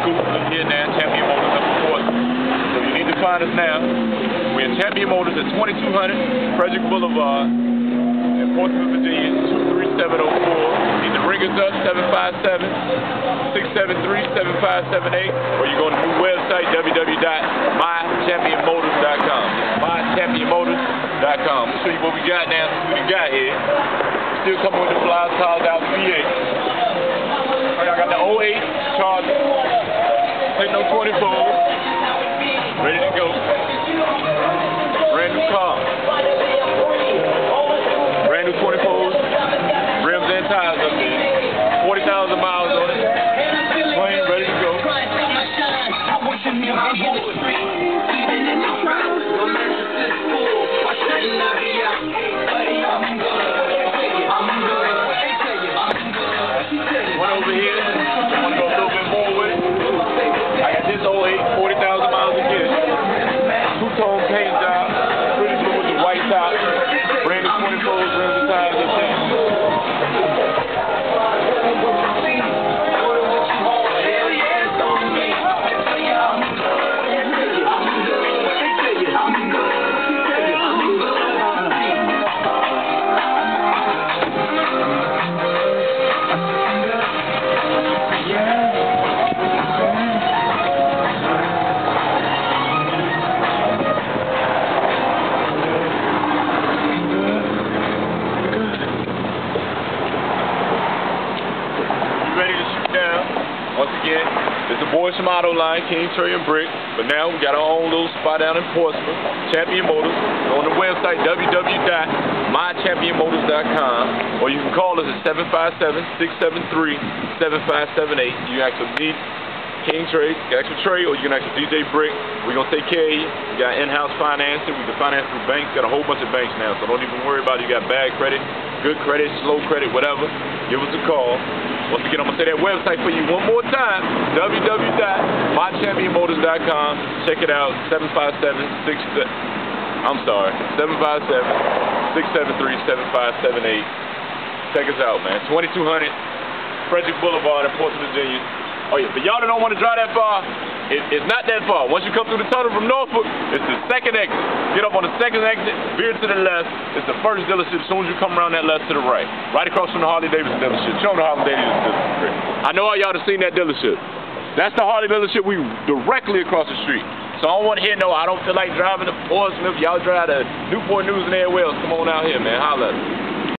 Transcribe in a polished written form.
Scoop here now, Champion Motors up in Portsmouth. So you need to find us now. We're in Champion Motors at 2200 Frederick Boulevard in Portsmouth, Virginia, 23704. You need to ring us up, 757-673-7578, or you go to the new website, www.mychampionmotors.com. mychampionmotors.com. We'll show you what we got now, see what we got here. Still coming with the fly tires out of the V8. I got the 08 Charger, take no 24, ready to go. Brand new car. Brand new 24s, rims and tires up there. 40,000 miles on it. Clean, ready to go. One over here. Want to go a little bit more with it. I got this 08, 40,000 miles again. Two-tone paint job. Pretty blue with the white top. Brand new 24s, rims and tires up there. Once again, it's the boys from Autoline, King Trey and Brick, but now we got our own little spot down in Portsmouth, Champion Motors. Go on the website, www.mychampionmotors.com, or you can call us at 757-673-7578. You can actually meet King Trey, actually Trey, or you can actually DJ Brick. We're going to take care of you. We got in-house financing. We can finance through banks. Got a whole bunch of banks now, so don't even worry about it. You got bad credit, good credit, slow credit, whatever. Give us a call. Once again, I'm going to say that website for you one more time, www.mychampionmotors.com. Check it out, 757-673-7578. Check us out, man. 2200 Frederick Boulevard in Portsmouth, Virginia. Oh, yeah, but y'all that don't want to drive that far, it's not that far. Once you come through the tunnel from Norfolk, it's the second exit. Get up on the second exit, veer to the left. It's the first dealership. As soon as you come around that left to the right. Right across from the Harley-Davidson dealership. Show them the Harley-Davidson dealership. I know all y'all have seen that dealership. That's the Harley dealership. We directly across the street. So I don't want to hear no, I don't feel like driving to Portsmouth. Y'all drive to Newport News and everywhere else. Come on out here, man. Holla at us.